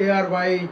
ARY,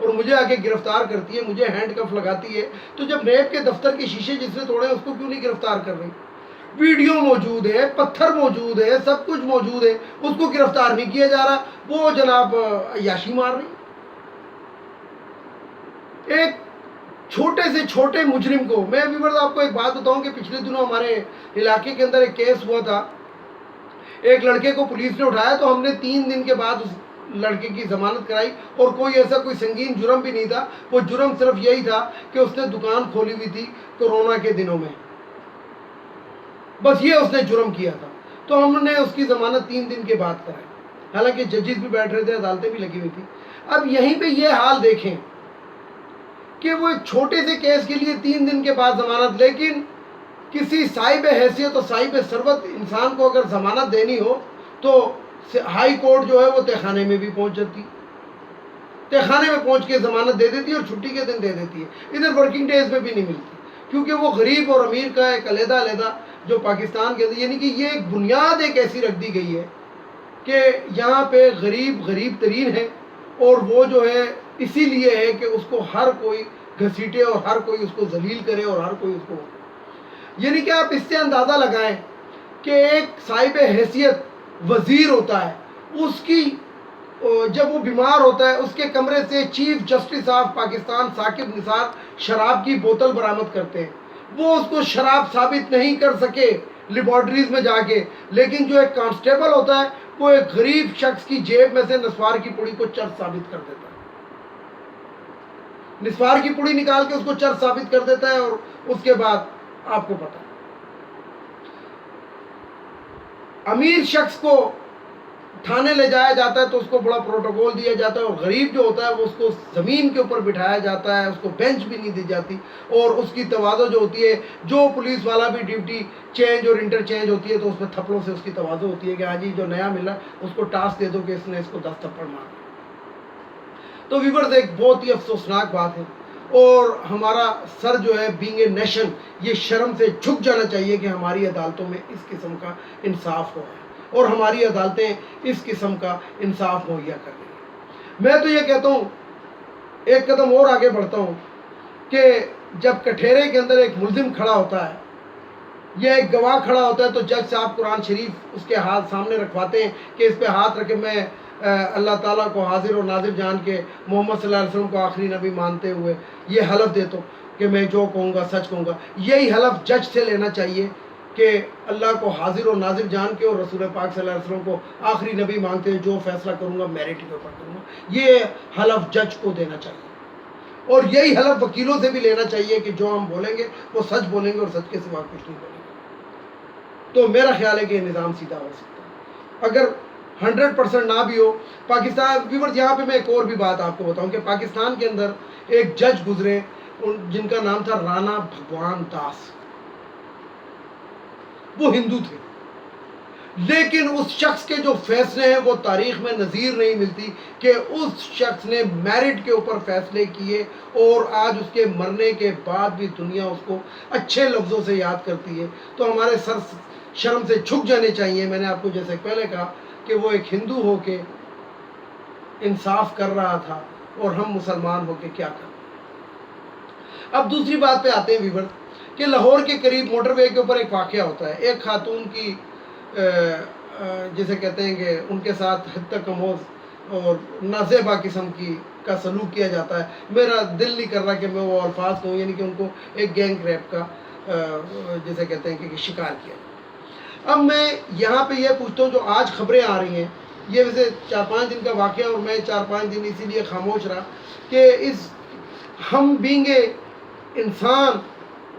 اور مجھے آگے گرفتار کرتی ہے, مجھے ہینڈ کف لگاتی ہے, تو جب نیب کے دفتر کے شیشے جس نے توڑے اس کو کیوں نہیں گرفتار کر رہی؟ ویڈیو موجود ہے, پتھر موجود ہے, سب کچھ موجود ہے, اس کو گرفتار نہیں کیا جا رہا, وہ جناب عیاشی مار رہی. ایک چھوٹے سے چھوٹے مجرم کو, میں آپ کو ایک بات بتاؤں کہ پچھلے دنوں ہمارے علاقے کے اندر ایک کیس ہوا تھا, ایک لڑکے کو پولیس نے اٹھایا تو ہم نے 3 دن کے بعد اس لڑکے کی ضمانت کرائی, اور کوئی ایسا کوئی سنگین جرم بھی نہیں تھا, وہ جرم صرف یہی تھا کہ اس نے دکان کھولی ہوئی تھی کورونا کے دنوں میں, بس یہ اس نے جرم کیا تھا. تو ہم نے اس کی ضمانت 3 دن کے بعد کرائی, حالانکہ ججز بھی بیٹھ رہے تھے, عدالتیں بھی لگی ہوئی تھی. اب یہیں پہ یہ حال دیکھیں کہ وہ ایک چھوٹے سے کیس کے لیے 3 دن کے بعد ضمانت, لیکن کسی صاحب حیثیت اور صاحب ثروت انسان کو اگر ضمانت دینی ہو تو ہائی کورٹ جو ہے وہ تہہ خانے میں بھی پہنچ جاتی, تہہ خانے میں پہنچ کے ضمانت دے دیتی ہے اور چھٹی کے دن دے دیتی ہے. ادھر ورکنگ ڈیز میں بھی نہیں ملتی, کیونکہ وہ غریب اور امیر کا ایک علیحدہ جو پاکستان کے اندر, یعنی کہ یہ ایک بنیاد ایک ایسی رکھ دی گئی ہے کہ یہاں پہ غریب ترین ہے, اور وہ جو ہے اسی لیے ہے کہ اس کو ہر کوئی گھسیٹے اور ہر کوئی اس کو ذلیل کرے اور ہر کوئی اس کو, یعنی کہ آپ اس سے اندازہ لگائیں کہ ایک صاحب حیثیت وزیر ہوتا ہے, اس کی جب وہ بیمار ہوتا ہے اس کے کمرے سے chief justice of Pakistan Saqib Nisar شراب کی بوتل برآمد کرتے ہیں, وہ اس کو شراب ثابت نہیں کر سکے لیبارٹریز میں جا کے, لیکن جو ایک کانسٹیبل ہوتا ہے وہ ایک غریب شخص کی جیب میں سے نسوار کی پوڑی کو چرس ثابت کر دیتا ہے, نسوار کی پوڑی نکال کے اس کو چرس ثابت کر دیتا ہے, اور اس کے بعد آپ کو پتا ہے امیر شخص کو تھانے لے جایا جاتا ہے تو اس کو بڑا پروٹوکول دیا جاتا ہے, اور غریب جو ہوتا ہے وہ اس کو زمین کے اوپر بٹھایا جاتا ہے, اس کو بینچ بھی نہیں دی جاتی, اور اس کی تواضع جو ہوتی ہے, جو پولیس والا بھی ڈیوٹی چینج اور انٹرچینج ہوتی ہے تو اس میں تھپڑوں سے اس کی تواضع ہوتی ہے کہ ہاں جی جو نیا ملا اس کو ٹاسک دے دو کہ اس نے اس کو 10 تھپڑ مارے. تو ویورز ایک بہت ہی افسوسناک بات ہے, اور ہمارا سر جو ہے بینگ اے نیشن یہ شرم سے جھک جانا چاہیے کہ ہماری عدالتوں میں اس قسم کا انصاف ہو رہا ہے, اور ہماری عدالتیں اس قسم کا انصاف مہیا کر رہی ہیں. میں تو یہ کہتا ہوں, ایک قدم اور آگے بڑھتا ہوں, کہ جب کٹہرے کے اندر ایک ملزم کھڑا ہوتا ہے یا ایک گواہ کھڑا ہوتا ہے تو جج صاحب قرآن شریف اس کے ہاتھ سامنے رکھواتے ہیں کہ اس پہ ہاتھ رکھے, میں اللہ تعالیٰ کو حاضر اور ناظر جان کے محمد صلی اللہ علیہ وسلم کو آخری نبی مانتے ہوئے یہ حلف دیتا ہوں کہ میں جو کہوں گا سچ کہوں گا. یہی حلف جج سے لینا چاہیے کہ اللہ کو حاضر اور ناظر جان کے اور رسول پاک صلی اللہ علیہ وسلم کو آخری نبی مانتے ہوئے جو فیصلہ کروں گا میرٹ کے اوپر کروں گا, یہ حلف جج کو دینا چاہیے. اور یہی حلف وکیلوں سے بھی لینا چاہیے کہ جو ہم بولیں گے وہ سچ بولیں گے اور سچ کے سوا کچھ نہیں بولیں گے. تو میرا خیال ہے کہ یہ نظام سیدھا ہو سکتا ہے اگر 100% نہ بھی ہو. پاکستان ویورز یہاں پہ میں ایک اور بھی بات آپ کو بتاؤں کہ پاکستان کے اندر ایک جج گزرے جن کا نام تھا رانا بھگوان داس, وہ ہندو تھے, لیکن اس شخص کے جو فیصلے ہیں وہ تاریخ میں نظیر نہیں ملتی کہ اس شخص نے میرٹ کے اوپر فیصلے کیے, اور آج اس کے مرنے کے بعد بھی دنیا اس کو اچھے لفظوں سے یاد کرتی ہے. تو ہمارے سر شرم سے جھک جانے چاہیے. میں نے آپ کو جیسے پہلے کہا کہ وہ ایک ہندو ہو کے انصاف کر رہا تھا, اور ہم مسلمان ہو کے کیا کر رہے ہیں. اب دوسری بات پہ آتے ہیں ویور, کہ لاہور کے قریب موٹر وے کے اوپر ایک واقعہ ہوتا ہے. ایک خاتون کی جسے کہتے ہیں کہ ان کے ساتھ حد تک کموز اور نازیبا قسم کا سلوک کیا جاتا ہے. میرا دل نہیں کر رہا کہ میں وہ الفاظ کہوں, یعنی کہ ان کو ایک گینگ ریپ کا جسے کہتے ہیں کہ شکار کیا. اب میں یہاں پہ یہ پوچھتا ہوں, جو آج خبریں آ رہی ہیں, یہ ویسے 4-5 دن کا واقعہ, اور میں 4-5 دن اسی لیے خاموش رہا کہ ہم بینگ اے انسان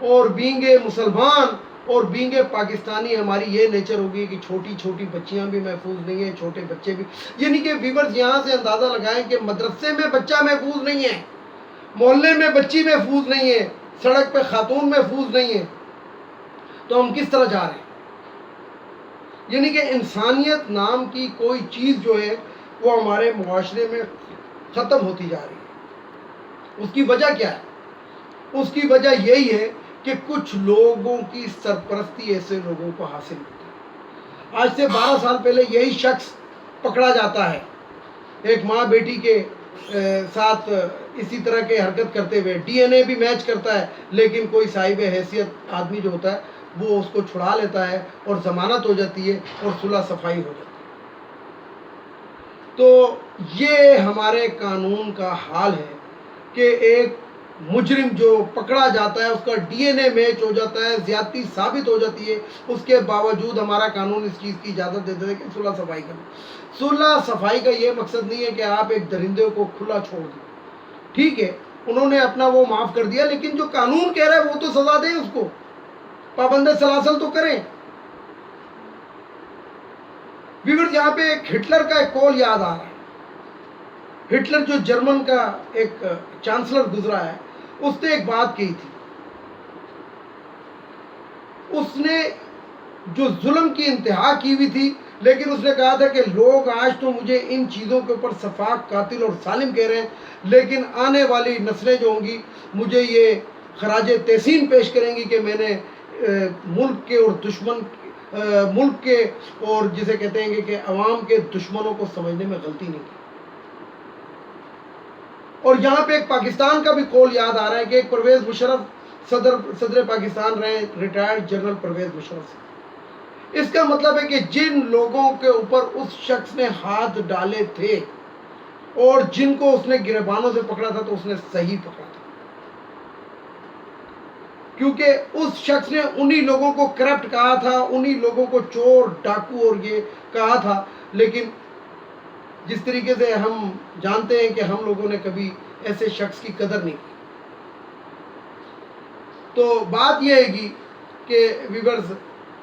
اور بینگ اے مسلمان اور بینگ اے پاکستانی, ہماری یہ نیچر ہوگی کہ چھوٹی چھوٹی بچیاں بھی محفوظ نہیں ہیں, چھوٹے بچے بھی, یعنی کہ ویورز یہاں سے اندازہ لگائیں کہ مدرسے میں بچہ محفوظ نہیں ہے, محلے میں بچی محفوظ نہیں ہے, سڑک پہ خاتون محفوظ نہیں ہے, تو ہم کس طرح جا رہے ہیں. یعنی کہ انسانیت نام کی کوئی چیز جو ہے وہ ہمارے معاشرے میں ختم ہوتی جا رہی ہے. اس کی وجہ کیا ہے؟ اس کی وجہ یہی ہے کہ کچھ لوگوں کی سرپرستی ایسے لوگوں کو حاصل ہوتی ہے. آج سے 12 سال پہلے یہی شخص پکڑا جاتا ہے, ایک ماں بیٹی کے ساتھ اسی طرح کے حرکت کرتے ہوئے ڈی این اے بھی میچ کرتا ہے، لیکن کوئی صاحب حیثیت آدمی جو ہوتا ہے وہ اس کو چھڑا لیتا ہے اور ضمانت ہو جاتی ہے اور صلح صفائی ہو جاتی ہے۔ تو یہ ہمارے قانون کا حال ہے کہ ایک مجرم جو پکڑا جاتا ہے اس کا ڈی این اے میچ ہو جاتا ہے، زیادتی ثابت ہو جاتی ہے، اس کے باوجود ہمارا قانون اس چیز کی اجازت دیتا ہے کہ صلح صفائی کریں۔ صلح صفائی کا یہ مقصد نہیں ہے کہ آپ ایک درندے کو کھلا چھوڑ دیں، ٹھیک ہے انہوں نے اپنا وہ معاف کر دیا، لیکن جو قانون کہہ رہا ہے وہ تو سزا دیں، اس کو پابند سلاسل تو کریں۔ ویورز یہاں پہ ایک ہٹلر کا ایک کول یاد آ رہا ہے۔ ہٹلر جو جرمن کا ایک چانسلر گزرا ہے، اس نے ایک بات کہی تھی، اس نے جو ظلم کی انتہا کی ہوئی تھی، لیکن اس نے کہا تھا کہ لوگ آج تو مجھے ان چیزوں کے اوپر سفاک، قاتل اور ظالم کہہ رہے ہیں، لیکن آنے والی نسلیں جو ہوں گی مجھے یہ خراج تحسین پیش کریں گی کہ میں نے ملک کے اور ملک کے اور جسے کہتے ہیں کہ عوام کے دشمنوں کو سمجھنے میں غلطی نہیں کی۔ اور یہاں پہ ایک پاکستان کا بھی قول یاد آ رہا ہے کہ ایک پرویز مشرف صدر پاکستان رہے، ریٹائرڈ جنرل پرویز مشرف سے۔ اس کا مطلب ہے کہ جن لوگوں کے اوپر اس شخص نے ہاتھ ڈالے تھے اور جن کو اس نے گریبانوں سے پکڑا تھا تو اس نے صحیح پکڑا تھا، کیونکہ اس شخص نے انہی لوگوں کو کرپٹ کہا تھا، انہی لوگوں کو چور، ڈاکو اور یہ کہا تھا، لیکن جس طریقے سے ہم جانتے ہیں کہ ہم لوگوں نے کبھی ایسے شخص کی قدر نہیں کی۔ تو بات یہ ہے کہ ویورز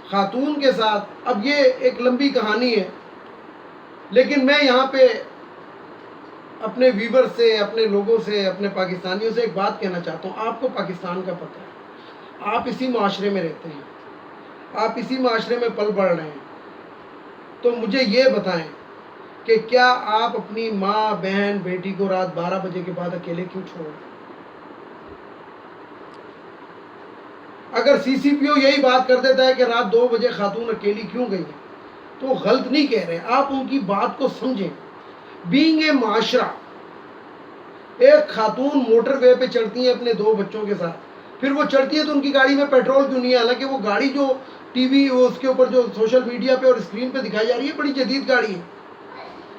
خاتون کے ساتھ اب یہ ایک لمبی کہانی ہے، لیکن میں یہاں پہ اپنے ویور سے، اپنے لوگوں سے، اپنے پاکستانیوں سے ایک بات کہنا چاہتا ہوں۔ آپ کو پاکستان کا پتہ ہے، آپ اسی معاشرے میں رہتے ہیں، آپ اسی معاشرے میں پل بڑھ رہے ہیں، تو مجھے یہ بتائیں کہ کیا آپ اپنی ماں، بہن، بیٹی کو رات 12 بجے کے بعد اکیلے کیوں چھوڑیں؟ اگر سی سی پی او یہی بات کر دیتا ہے کہ رات 2 بجے خاتون اکیلی کیوں گئی ہے تو غلط نہیں کہہ رہے، آپ ان کی بات کو سمجھیں۔ بینگ اے معاشرہ، ایک خاتون موٹر وے پہ چڑھتی ہیں اپنے 2 بچوں کے ساتھ، پھر وہ چڑھتی ہے تو ان کی گاڑی میں پیٹرول کیوں نہیں ہے؟ حالانکہ وہ گاڑی جو ٹی وی اس کے اوپر جو سوشل میڈیا پہ اور اسکرین پہ دکھائی جا رہی ہے بڑی جدید گاڑی ہے،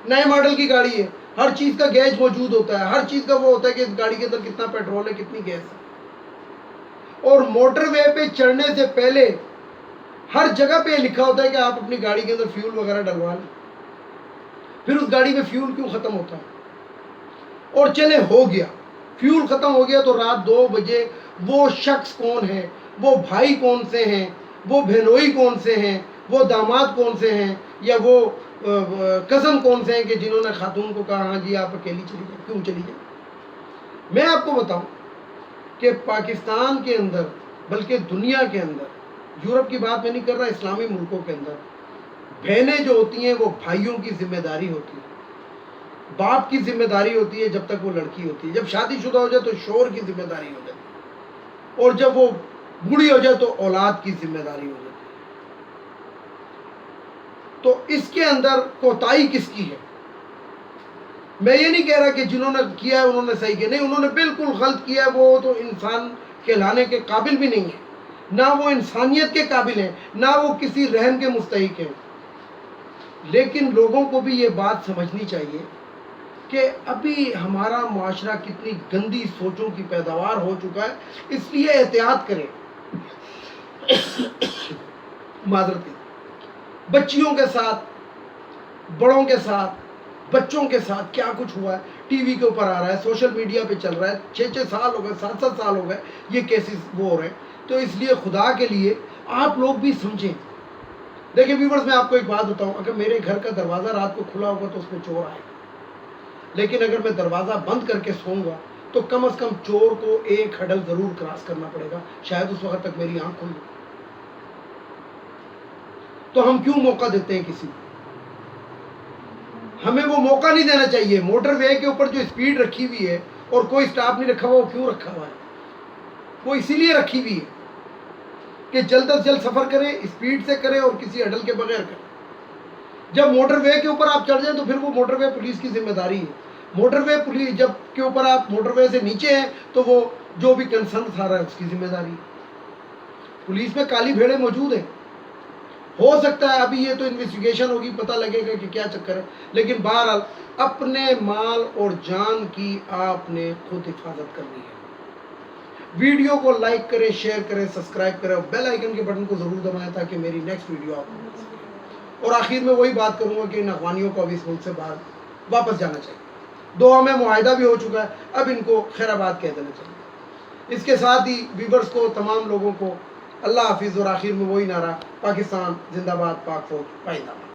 نئے ماڈل کی گاڑی ہے، ہر چیز کا گیج موجود ہوتا ہے، ہر چیز کا وہ ہوتا ہے کہ اس گاڑی کے اندر کتنا پیٹرول ہے، کتنی گیس ہے۔ اور موٹر وے پہ چڑھنے سے پہلے ہر جگہ پہ یہ لکھا ہوتا ہے کہ آپ اپنی گاڑی کے اندر فیول وغیرہ ڈلوا لیں، پھر اس گاڑی میں فیول کیوں ختم ہوتا ہے؟ اور چلے ہو گیا فیول ختم ہو گیا تو رات 2 بجے وہ شخص کون ہے، وہ بھائی کون سے ہیں، وہ بہنوئی کون سے ہیں، وہ داماد کون سے ہیں، یا وہ کزن کون سے ہیں کہ جنہوں نے خاتون کو کہا ہاں جی آپ اکیلی چلی جائیں؟ کیوں چلی جائیں؟ میں آپ کو بتاؤں کہ پاکستان کے اندر بلکہ دنیا کے اندر، یورپ کی بات میں نہیں کر رہا، اسلامی ملکوں کے اندر بہنیں جو ہوتی ہیں وہ بھائیوں کی ذمہ داری ہوتی ہے، باپ کی ذمہ داری ہوتی ہے جب تک وہ لڑکی ہوتی ہے، جب شادی شدہ ہو جائے تو شوہر کی ذمہ داری ہو جاتی ہے، اور جب وہ بوڑھی ہو جائے تو اولاد کی ذمہ داری ہو جاتی ہے۔ تو اس کے اندر کوتاہی کس کی ہے؟ میں یہ نہیں کہہ رہا کہ جنہوں نے کیا ہے انہوں نے صحیح کیا، نہیں، انہوں نے بالکل غلط کیا ہے، وہ تو انسان کہلانے کے قابل بھی نہیں ہے، نہ وہ انسانیت کے قابل ہیں، نہ وہ کسی رحم کے مستحق ہیں۔ لیکن لوگوں کو بھی یہ بات سمجھنی چاہیے کہ ابھی ہمارا معاشرہ کتنی گندی سوچوں کی پیداوار ہو چکا ہے، اس لیے احتیاط کریں۔ معذرت، بچیوں کے ساتھ، بڑوں کے ساتھ، بچوں کے ساتھ کیا کچھ ہوا ہے، ٹی وی کے اوپر آ رہا ہے، سوشل میڈیا پہ چل رہا ہے، 6 سال ہو گئے، 7 سال ہو گئے یہ کیسز وہ ہو رہے ہیں۔ تو اس لیے خدا کے لیے آپ لوگ بھی سمجھیں۔ دیکھیں ویورز، میں آپ کو ایک بات بتاؤں، اگر میرے گھر کا دروازہ رات کو کھلا ہوگا تو اس میں چور آئے گا، لیکن اگر میں دروازہ بند کر کے سوؤں گا تو کم از کم چور کو ایک ہڈل ضرور کراس کرنا پڑے گا، شاید اس وقت تک میری آنکھ کھل جائے۔ تو ہم کیوں موقع دیتے ہیں کسی کو؟ ہمیں وہ موقع نہیں دینا چاہیے۔ موٹر وے کے اوپر جو اسپیڈ رکھی ہوئی ہے اور کوئی سٹاپ نہیں رکھا ہوا، وہ کیوں رکھا ہوا ہے؟ وہ اسی لیے رکھی ہوئی ہے کہ جلد از جلد سفر کریں، اسپیڈ سے کریں اور کسی ہڈل کے بغیر کریں۔ جب موٹر وے کے اوپر آپ چڑھ جائیں تو پھر وہ موٹر وے پولیس کی ذمہ داری ہے، موٹر وے پولیس جب کے اوپر آپ موٹر وے سے نیچے ہیں تو وہ جو بھی کنسرن تھا رہا ہے اس کی ذمہ داری. پولیس میں کالی بھیڑیں موجود ہیں. ہو سکتا ہے ابھی یہ تو انویسٹیگیشن ہوگی, پتہ لگے گا کہ کیا چکر ہے, لیکن بہرحال اپنے مال اور جان کی آپ نے خود حفاظت کرنی ہے. ویڈیو کو لائک کریں, شیئر کریں, سبسکرائب کریں اور بیل آئیکن کے بٹن کو ضرور دبائیں تاکہ میری نیکسٹ ویڈیو آپ کو مل سکے. اور آخر میں وہی بات کروں گا کہ ان افغانیوں کو اب اس ملک سے باہر واپس جانا چاہیے. دوحہ میں معاہدہ بھی ہو چکا ہے, اب ان کو خیر آباد کہہ دینا چاہیے. اس کے ساتھ ہی ویورز کو, تمام لوگوں کو اللہ حافظ, اور آخر میں وہی نعرہ, پاکستان زندہ باد, پاک فوج پائندہ باد.